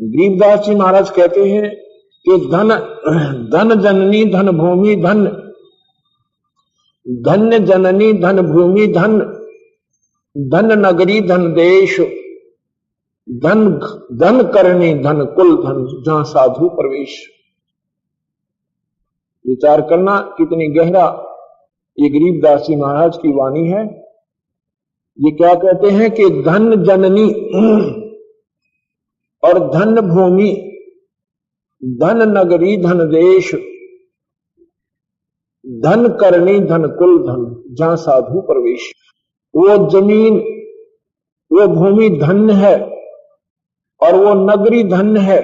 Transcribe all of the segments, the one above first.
गरीबदास जी महाराज कहते हैं कि धन जननी धन भूमि धन्य जननी धन भूमि धन नगरी धन देश धन करनी धन कुल धन जहां साधु प्रवेश। विचार करना कितनी गहरा ये गरीबदास जी महाराज की वाणी है। ये क्या कहते हैं कि धन जननी और धन भूमि धन नगरी धन देश धन करनी धन कुल धन जहां साधु प्रवेश। वो जमीन वो भूमि धन्य है और वो नगरी धन्य है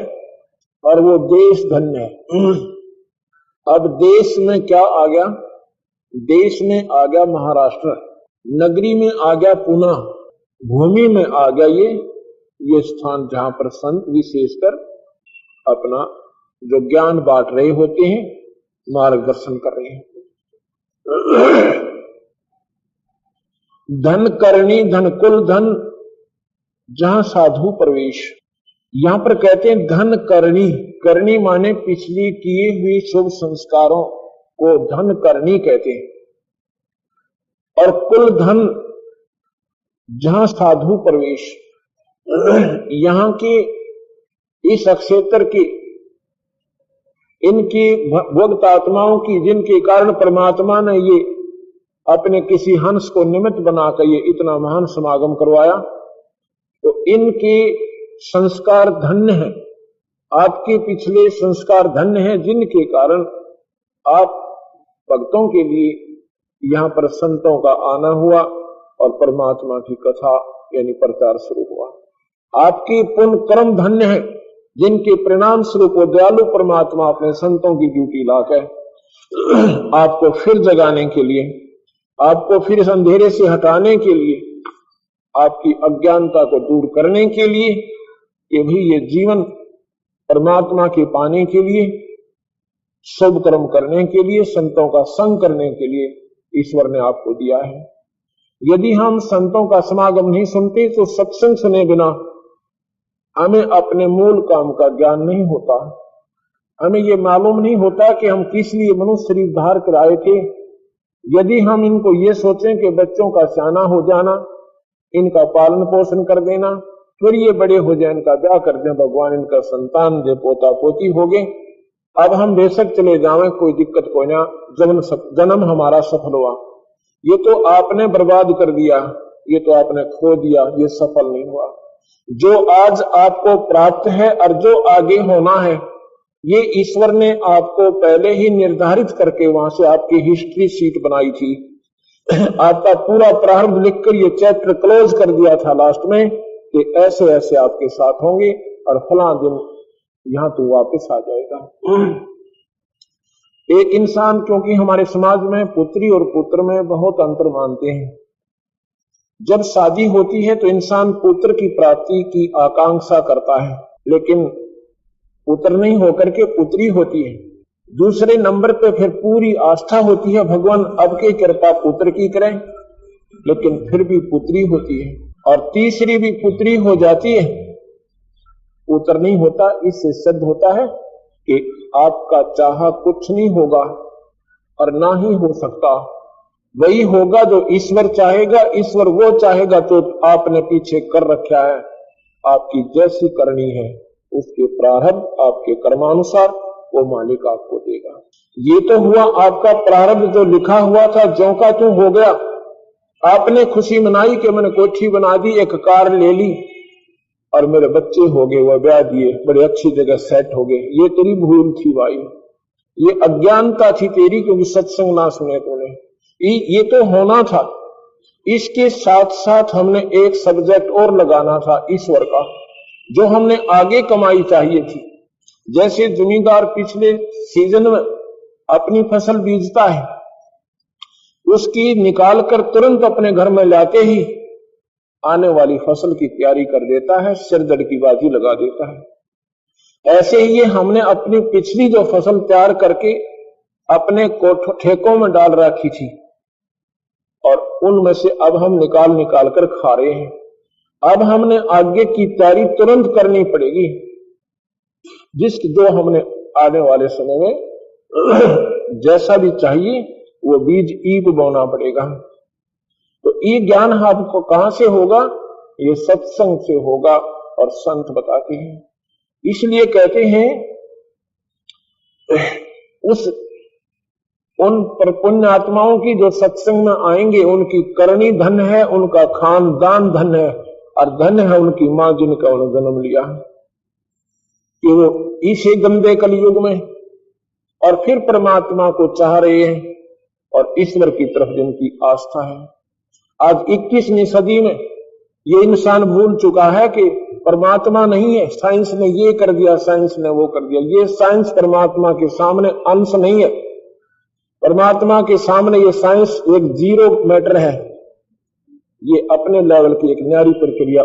और वो देश धन्य है। अब देश में क्या आ गया? देश में आ गया महाराष्ट्र, नगरी में आ गया पुणे, भूमि में आ गया ये स्थान जहां पर संत विशेषकर अपना जो ज्ञान बांट रहे होते हैं, मार्गदर्शन कर रहे हैं। धन करनी धन कुल धन जहां साधु प्रवेश। यहां पर कहते हैं धन करनी, करनी माने पिछली किए हुए शुभ संस्कारों को धन करनी कहते हैं, और कुल धन जहां साधु प्रवेश। यहां के इस क्षेत्र की इनकी भक्त आत्माओं की जिनके कारण परमात्मा ने ये अपने किसी हंस को निमित्त बनाकर ये इतना महान समागम करवाया, तो इनके संस्कार धन्य है, आपके पिछले संस्कार धन्य है, जिनके कारण आप भक्तों के लिए यहाँ पर संतों का आना हुआ और परमात्मा की कथा यानी प्रचार शुरू हुआ। आपकी पुण्य कर्म धन्य है, जिनके परिणाम स्वरूप दयालु परमात्मा अपने संतों की ड्यूटी लाकर आपको फिर जगाने के लिए, आपको फिर इस अंधेरे से हटाने के लिए, आपकी अज्ञानता को दूर करने के लिए, कि भी ये जीवन परमात्मा के पाने के लिए, शुभ कर्म करने के लिए, संतों का संग करने के लिए ईश्वर ने आपको दिया है। यदि हम संतों का समागम नहीं सुनते तो सत्संग सुने बिना हमें अपने मूल काम का ज्ञान नहीं होता। हमें ये मालूम नहीं होता कि हम किस लिए मनुष्य शरीर धार कर आए थे। यदि हम इनको ये सोचें कि बच्चों का सियाना हो जाना, इनका पालन पोषण कर देना, फिर ये बड़े हो जाए, इनका ब्याह कर दें, भगवान इनका संतान दे, पोता पोती हो गए, अब हम बेशक चले जावें, कोई दिक्कत कोई ना, जन्म हमारा सफल हुआ। ये तो आपने बर्बाद कर दिया, ये तो आपने खो दिया, ये सफल नहीं हुआ। जो आज आपको प्राप्त है और जो आगे होना है, ये ईश्वर ने आपको पहले ही निर्धारित करके वहां से आपकी हिस्ट्री शीट बनाई थी। आपका पूरा प्रारंभ लिखकर ये चैप्टर क्लोज कर दिया था लास्ट में कि ऐसे ऐसे आपके साथ होंगे और फला दिन यहां तो वापस आ जाएगा। एक इंसान, क्योंकि हमारे समाज में पुत्री और पुत्र में बहुत अंतर मानते हैं, जब शादी होती है तो इंसान पुत्र की प्राप्ति की आकांक्षा करता है, लेकिन पुत्र नहीं होकर के पुत्री होती है। दूसरे नंबर पे फिर पूरी आस्था होती है भगवान अब की कृपा पुत्र की करें, लेकिन फिर भी पुत्री होती है, और तीसरी भी पुत्री हो जाती है, पुत्र नहीं होता। इससे सिद्ध होता है कि आपका चाहा कुछ नहीं होगा और ना ही हो सकता, वही होगा जो ईश्वर चाहेगा। ईश्वर वो चाहेगा तो आपने पीछे कर रखा है, आपकी जैसी करनी है उसके प्रारब्ध आपके कर्मानुसार वो मालिक आपको देगा। ये तो हुआ आपका प्रारब्ध जो लिखा हुआ था, ज्यों का त्यों हो गया। आपने खुशी मनाई कि मैंने कोठी बना दी, एक कार ले ली और मेरे बच्चे हो गए, वह ब्याह दिए, बड़ी अच्छी जगह सेट हो गए। ये तेरी भूल थी भाई, ये अज्ञानता थी तेरी, क्योंकि सत्संग ना सुने तूने। ये तो होना था। इसके साथ साथ हमने एक सब्जेक्ट और लगाना था ईश्वर का, जो हमने आगे कमाई चाहिए थी। जैसे जमींदार पिछले सीजन में अपनी फसल बीजता है, उसकी निकालकर तुरंत अपने घर में लाते ही आने वाली फसल की तैयारी कर देता है, सिरदर्द की बाजी लगा देता है। ऐसे ही ये हमने अपनी पिछली जो फसल तैयार करके अपने ठेकों में डाल रखी थी, और उनमें से अब हम निकाल कर खा रहे हैं। अब हमने आगे की तैयारी तुरंत करनी पड़ेगी। जिसकी जो हमने आने वाले समय में जैसा भी चाहिए वो बीज ई को बोना पड़ेगा। तो ये ज्ञान आपको कहां से होगा? ये सत्संग से होगा और संत बताते हैं। इसलिए कहते हैं उन पुण्य आत्माओं की जो सत्संग में आएंगे उनकी करनी धन है, उनका खानदान धन है, और धन है उनकी मां जिनका उन्होंने जन्म लिया कि वो इसे गंदे कलयुग में और फिर परमात्मा को चाह रहे हैं और ईश्वर की तरफ जिनकी आस्था है। आज 21वीं सदी में ये इंसान भूल चुका है कि परमात्मा नहीं है, साइंस ने ये कर दिया, साइंस ने वो कर दिया। ये साइंस परमात्मा के सामने अंश नहीं है। परमात्मा के सामने ये साइंस एक जीरो मैटर है। ये अपने लेवल की एक न्यारी प्रक्रिया